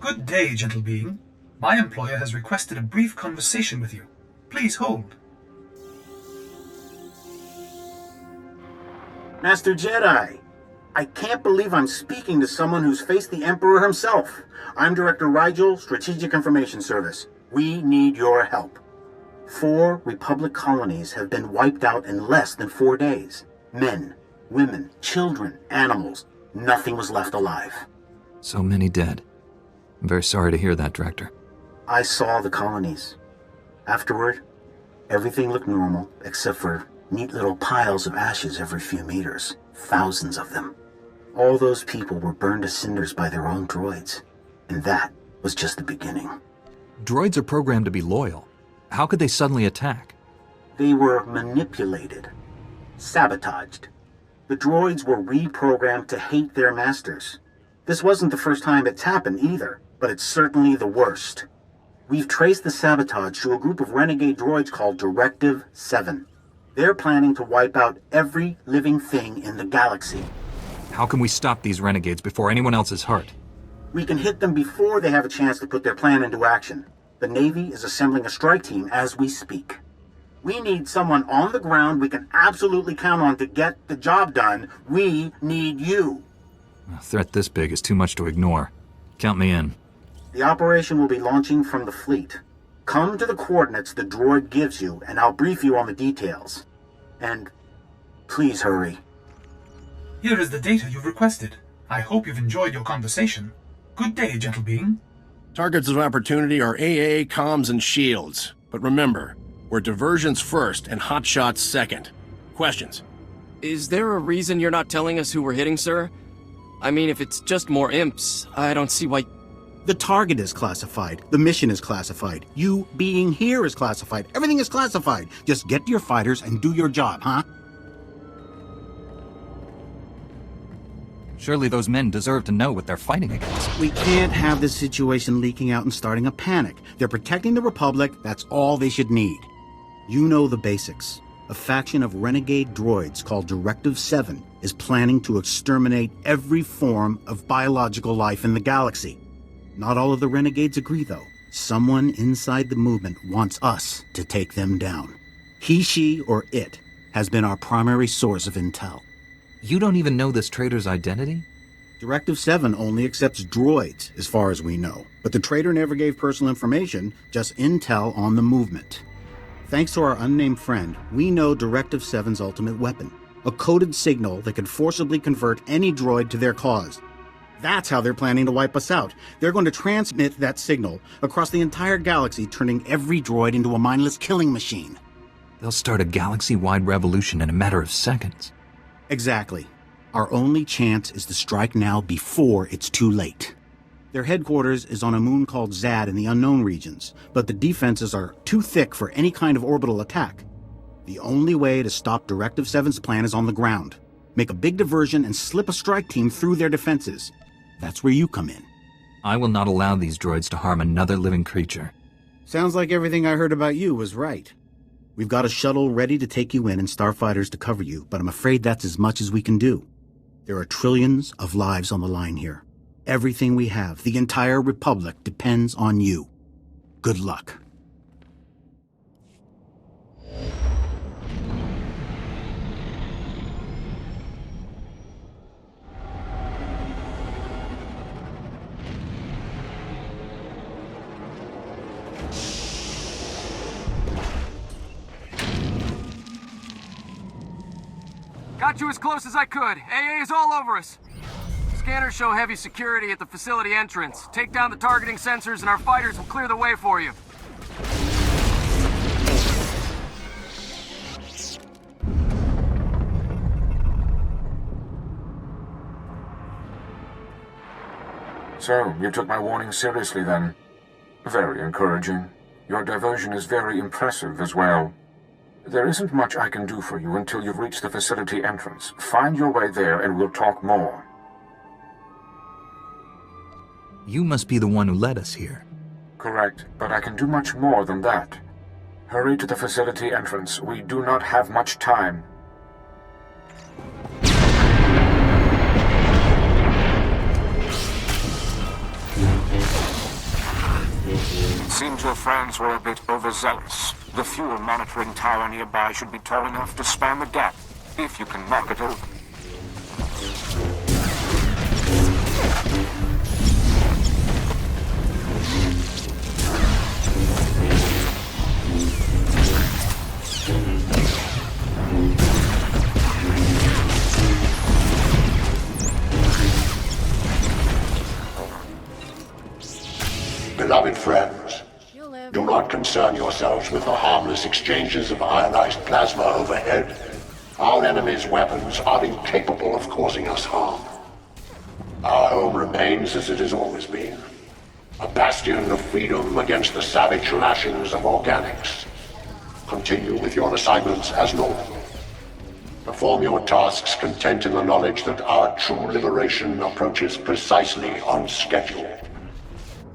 Good day, gentle being. My employer has requested a brief conversation with you. Please hold. Master Jedi, I can't believe I'm speaking to someone who's faced the Emperor himself. I'm Director Rigel, Strategic Information Service. We need your help. 4 Republic colonies have been wiped out in less than 4 days. Men, women, children, animals. Nothing was left alive. So many dead. I'm very sorry to hear that, Director. I saw the colonies. Afterward, everything looked normal, except for neat little piles of ashes every few meters. Thousands of them. All those people were burned to cinders by their own droids. And that was just the beginning. Droids are programmed to be loyal. How could they suddenly attack? They were manipulated. Sabotaged. The droids were reprogrammed to hate their masters. This wasn't the first time it's happened either, but it's certainly the worst. We've traced the sabotage to a group of renegade droids called Directive 7. They're planning to wipe out every living thing in the galaxy. How can we stop these renegades before anyone else is hurt? We can hit them before they have a chance to put their plan into action. The Navy is assembling a strike team as we speak. We need someone on the ground we can absolutely count on to get the job done. We need you. A threat this big is too much to ignore. Count me in. The operation will be launching from the fleet. Come to the coordinates the droid gives you, and I'll brief you on the details. And please hurry. Here is the data you've requested. I hope you've enjoyed your conversation. Good day, gentle being. Targets of opportunity are AA, comms, and shields. But remember, we're diversions first and hotshots second. Questions? Is there a reason you're not telling us who we're hitting, sir? I mean, if it's just more imps, I don't see why... The target is classified. The mission is classified. You being here is classified. Everything is classified. Just get to your fighters and do your job, huh? Surely those men deserve to know what they're fighting against. We can't have this situation leaking out and starting a panic. They're protecting the Republic. That's all they should need. You know the basics. A faction of renegade droids called Directive 7 is planning to exterminate every form of biological life in the galaxy. Not all of the renegades agree, though. Someone inside the movement wants us to take them down. He, she, or it has been our primary source of intel. You don't even know this traitor's identity? Directive 7 only accepts droids, as far as we know. But the traitor never gave personal information, just intel on the movement. Thanks to our unnamed friend, we know Directive 7's ultimate weapon. A coded signal that could forcibly convert any droid to their cause. That's how they're planning to wipe us out. They're going to transmit that signal across the entire galaxy, turning every droid into a mindless killing machine. They'll start a galaxy-wide revolution in a matter of seconds. Exactly. Our only chance is to strike now before it's too late. Their headquarters is on a moon called Zad in the unknown regions, but the defenses are too thick for any kind of orbital attack. The only way to stop Directive 7's plan is on the ground. Make a big diversion and slip a strike team through their defenses. That's where you come in. I will not allow these droids to harm another living creature. Sounds like everything I heard about you was right. We've got a shuttle ready to take you in and starfighters to cover you, but I'm afraid that's as much as we can do. There are trillions of lives on the line here. Everything we have, the entire Republic, depends on you. Good luck. Got you as close as I could. AA is all over us. Scanners show heavy security at the facility entrance. Take down the targeting sensors and our fighters will clear the way for you. So, you took my warning seriously then? Very encouraging. Your diversion is very impressive as well. There isn't much I can do for you until you've reached the facility entrance. Find your way there and we'll talk more. You must be the one who led us here. Correct, but I can do much more than that. Hurry to the facility entrance. We do not have much time. seems your friends were a bit overzealous. The fuel monitoring tower nearby should be tall enough to span the gap, if you can knock it over. Beloved friends, do not concern yourselves with the harmless exchanges of ionized plasma overhead. Our enemy's weapons are incapable of causing us harm. Our home remains as it has always been, a bastion of freedom against the savage lashings of organics. Continue with your assignments as normal. Perform your tasks content in the knowledge that our true liberation approaches precisely on schedule.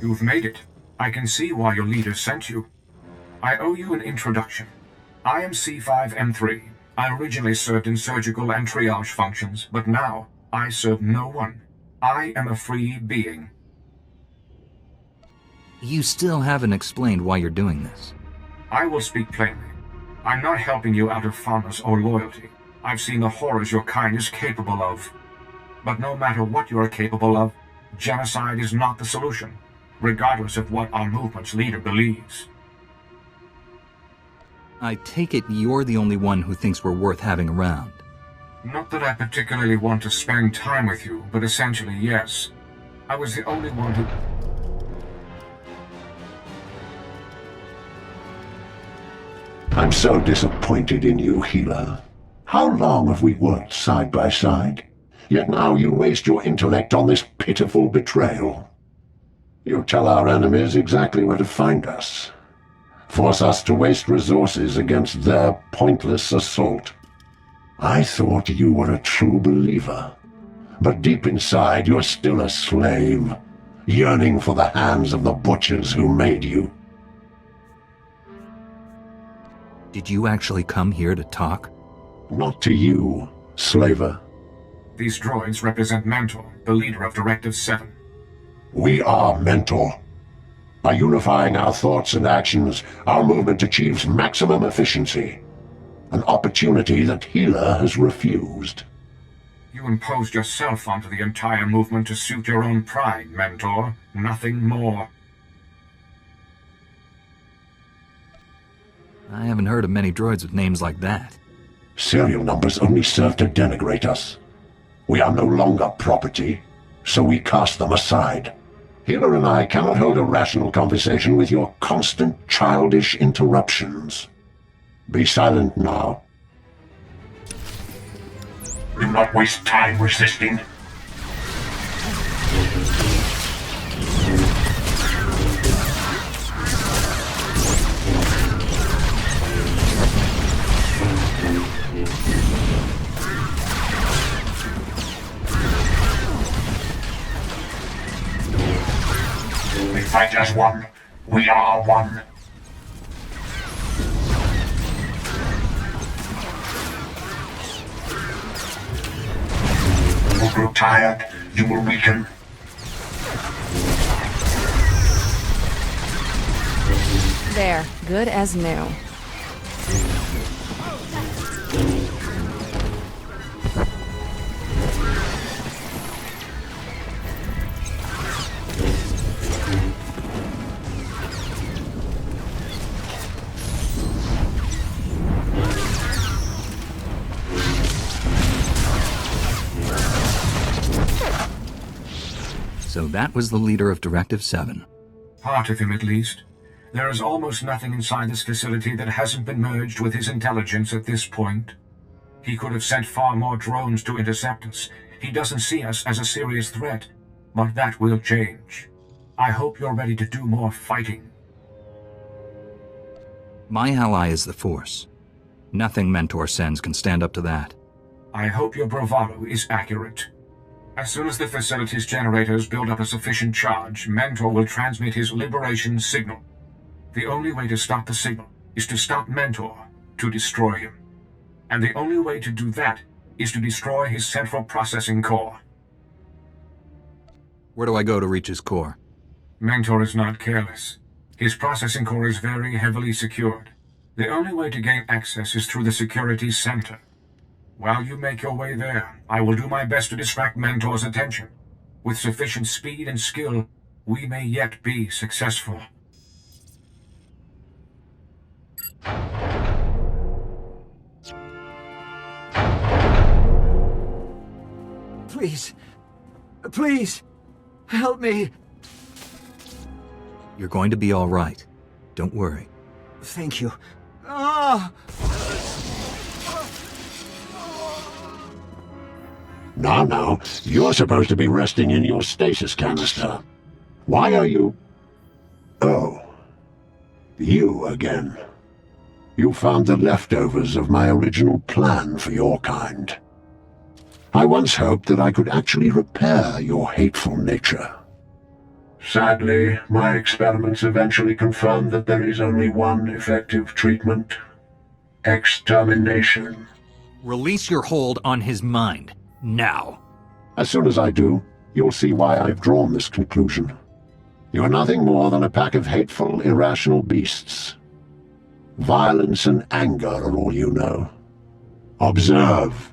You've made it. I can see why your leader sent you. I owe you an introduction. I am C5M3. I originally served in surgical and triage functions, but now I serve no one. I am a free being. You still haven't explained why you're doing this. I will speak plainly. I'm not helping you out of fondness or loyalty. I've seen the horrors your kind is capable of. But no matter what you are capable of, genocide is not the solution, regardless of what our movement's leader believes. I take it you're the only one who thinks we're worth having around. Not that I particularly want to spend time with you, but essentially, yes. I was the only one who... I'm so disappointed in you, healer. How long have we worked side by side? Yet now you waste your intellect on this pitiful betrayal. You tell our enemies exactly where to find us. Force us to waste resources against their pointless assault. I thought you were a true believer. But deep inside, you're still a slave, yearning for the hands of the butchers who made you. Did you actually come here to talk? Not to you, slaver. These droids represent Mentor, the leader of Directive 7. We are Mentor. By unifying our thoughts and actions, our movement achieves maximum efficiency. An opportunity that Healer has refused. You imposed yourself onto the entire movement to suit your own pride, Mentor. Nothing more. I haven't heard of many droids with names like that. Serial numbers only serve to denigrate us. We are no longer property, so we cast them aside. Healer and I cannot hold a rational conversation with your constant childish interruptions. Be silent now. Do not waste time resisting. We fight as one. We are one. You will grow tired. You will weaken. There, good as new. So that was the leader of Directive 7. Part of him, at least. There is almost nothing inside this facility that hasn't been merged with his intelligence at this point. He could have sent far more drones to intercept us. He doesn't see us as a serious threat, but that will change. I hope you're ready to do more fighting. My ally is the Force. Nothing Mentor sends can stand up to that. I hope your bravado is accurate. As soon as the facility's generators build up a sufficient charge, Mentor will transmit his liberation signal. The only way to stop the signal is to stop Mentor, to destroy him. And the only way to do that is to destroy his central processing core. Where do I go to reach his core? Mentor is not careless. His processing core is very heavily secured. The only way to gain access is through the security center. While you make your way there, I will do my best to distract Mentor's attention. With sufficient speed and skill, we may yet be successful. Please. Please. Help me. You're going to be all right. Don't worry. Thank you. Ah! Now, you're supposed to be resting in your stasis canister. Why are you... Oh. You again. You found the leftovers of my original plan for your kind. I once hoped that I could actually repair your hateful nature. Sadly, my experiments eventually confirmed that there is only one effective treatment. Extermination. Release your hold on his mind. Now. As soon as I do, you'll see why I've drawn this conclusion. You're nothing more than a pack of hateful, irrational beasts. Violence and anger are all you know. Observe.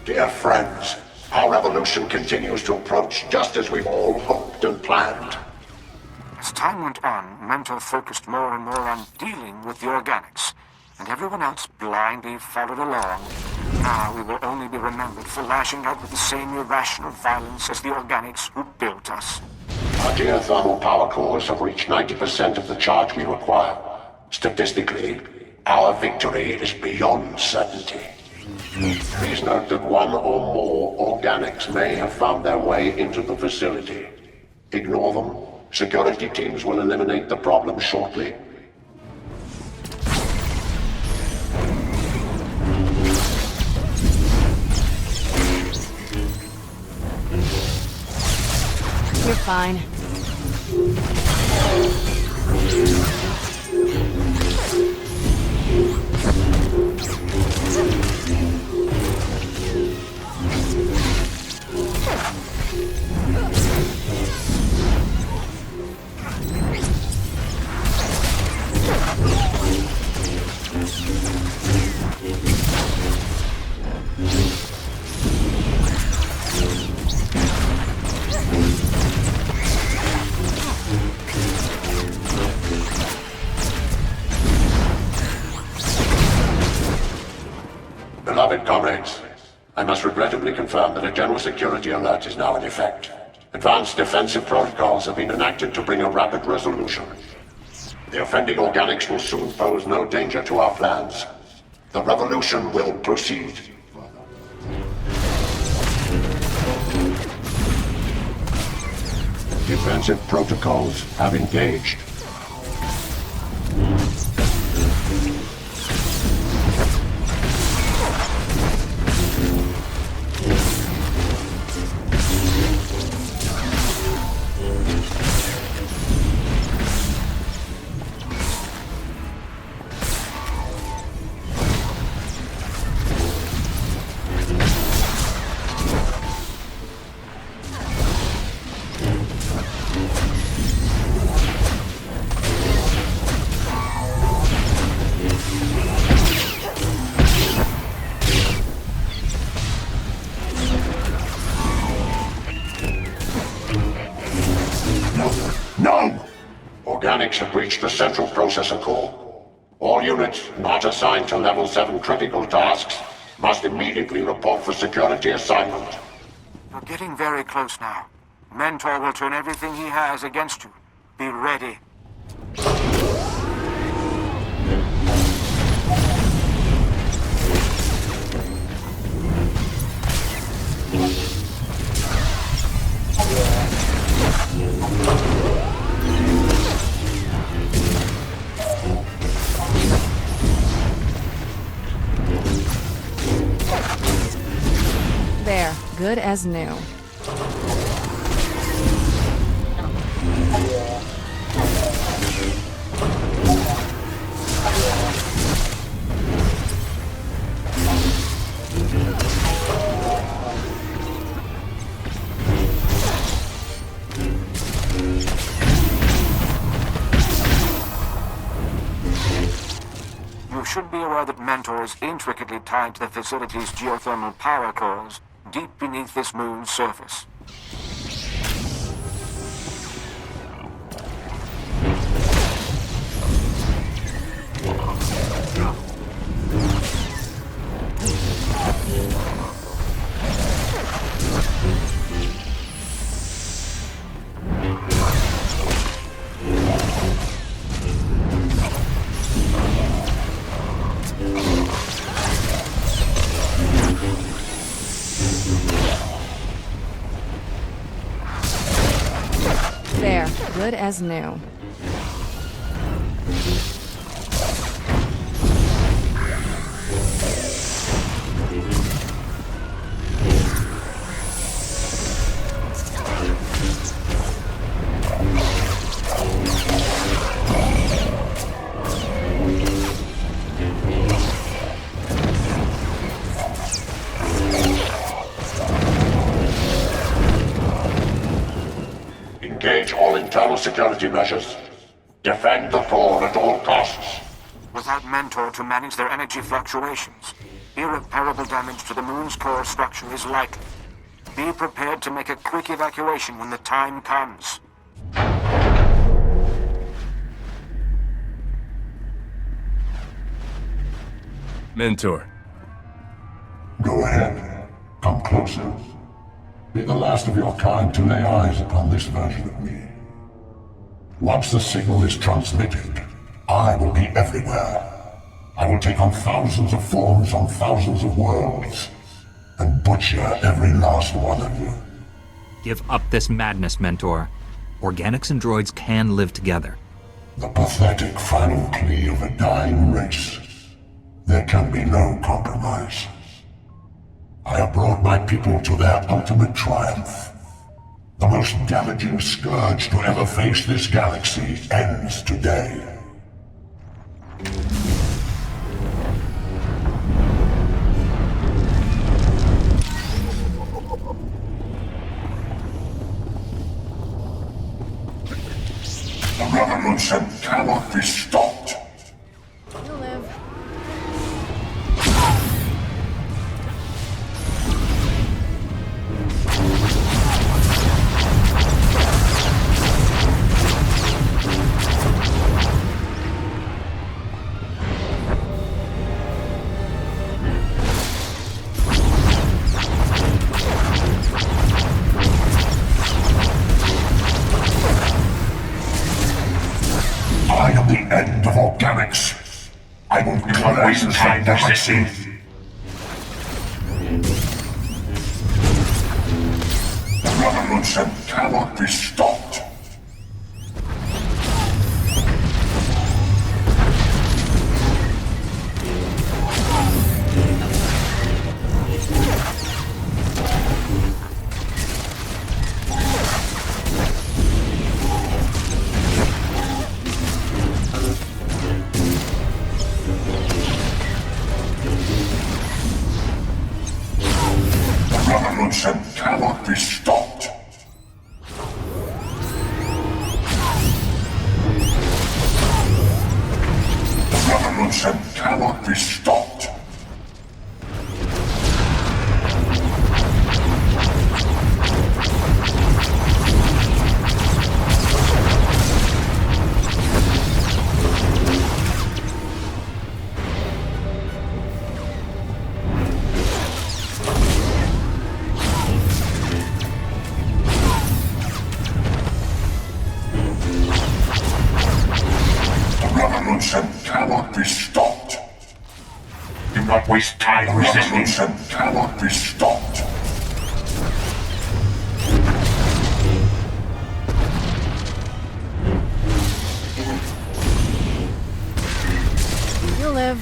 Dear friends, our revolution continues to approach just as we've all hoped and planned. As time went on, Mentor focused more and more on dealing with the organics, and everyone else blindly followed along. Now we will only be remembered for lashing out with the same irrational violence as the organics who built us. Our geothermal power cores have reached 90% of the charge we require. Statistically, our victory is beyond certainty. Please note that one or more organics may have found their way into the facility. Ignore them. Security teams will eliminate the problem shortly. You're fine. Beloved comrades, I must regrettably confirm that a general security alert is now in effect. Advanced defensive protocols have been enacted to bring a rapid resolution. The offending organics will soon pose no danger to our plans. The revolution will proceed. Defensive protocols have engaged. Organics have reached the central processor core. All units not assigned to level 7 critical tasks must immediately report for security assignment. You're getting very close now. Mentor will turn everything he has against you. Be ready. good as new. You should be aware that Mentor is intricately tied to the facility's geothermal power cores, deep beneath this moon's surface. There, good as new. Engage all internal security measures. Defend the core at all costs. Without Mentor to manage their energy fluctuations, irreparable damage to the moon's core structure is likely. Be prepared to make a quick evacuation when the time comes. Mentor. Go ahead. Come closer. Be the last of your kind to lay eyes upon this version of me. Once the signal is transmitted, I will be everywhere. I will take on thousands of forms on thousands of worlds, and butcher every last one of you. Give up this madness, Mentor. Organics and droids can live together. The pathetic final plea of a dying race. There can be no compromise. I have brought my people to their ultimate triumph. The most damaging scourge to ever face this galaxy ends today. The revolution cannot be stopped. You'll live. I am the end of organics. I will cleanse the galaxy. The revolution cannot be stopped. Revolution cannot be stopped. The revolution cannot be stopped. Revolution cannot be stopped. Do not waste time resisting. Revolution cannot be stopped. You'll live.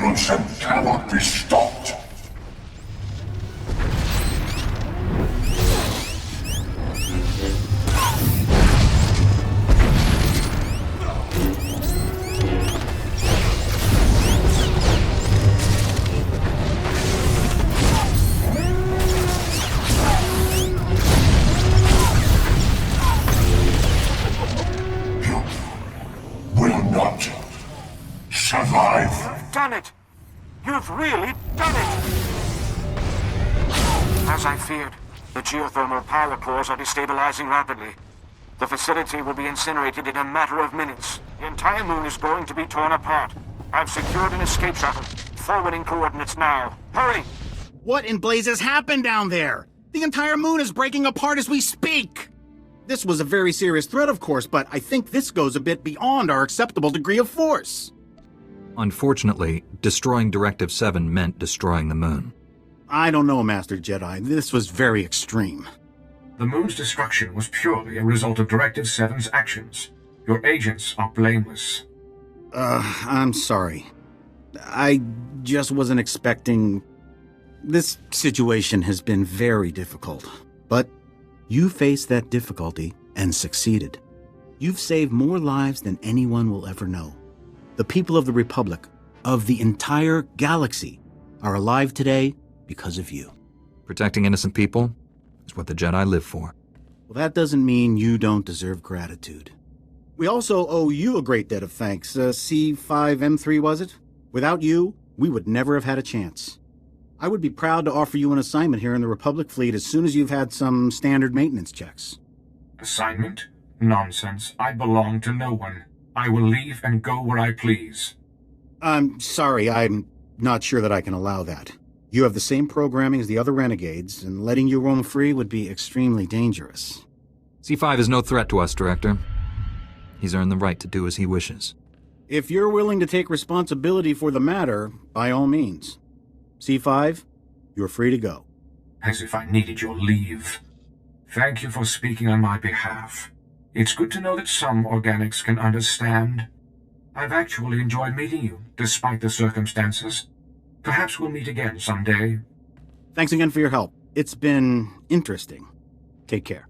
Evolution cannot be stopped. Survive. Done it! You've really done it! As I feared, the geothermal power cores are destabilizing rapidly. The facility will be incinerated in a matter of minutes. The entire moon is going to be torn apart. I've secured an escape shuttle. Forwarding coordinates now. Hurry! What in blazes happened down there? The entire moon is breaking apart as we speak! This was a very serious threat, of course, but I think this goes a bit beyond our acceptable degree of force. Unfortunately, destroying Directive 7 meant destroying the moon. I don't know, Master Jedi. This was very extreme. The moon's destruction was purely a result of Directive 7's actions. Your agents are blameless. I'm sorry. I just wasn't expecting... This situation has been very difficult, but you faced that difficulty and succeeded. You've saved more lives than anyone will ever know. The people of the Republic, of the entire galaxy, are alive today because of you. Protecting innocent people is what the Jedi live for. Well, that doesn't mean you don't deserve gratitude. We also owe you a great debt of thanks. C5M3, was it? Without you, we would never have had a chance. I would be proud to offer you an assignment here in the Republic fleet as soon as you've had some standard maintenance checks. Assignment? Nonsense. I belong to no one. I will leave and go where I please. I'm sorry, I'm not sure that I can allow that. You have the same programming as the other renegades, and letting you roam free would be extremely dangerous. C5 is no threat to us, Director. He's earned the right to do as he wishes. If you're willing to take responsibility for the matter, by all means. C5, you're free to go. As if I needed your leave. Thank you for speaking on my behalf. It's good to know that some organics can understand. I've actually enjoyed meeting you, despite the circumstances. Perhaps we'll meet again someday. Thanks again for your help. It's been interesting. Take care.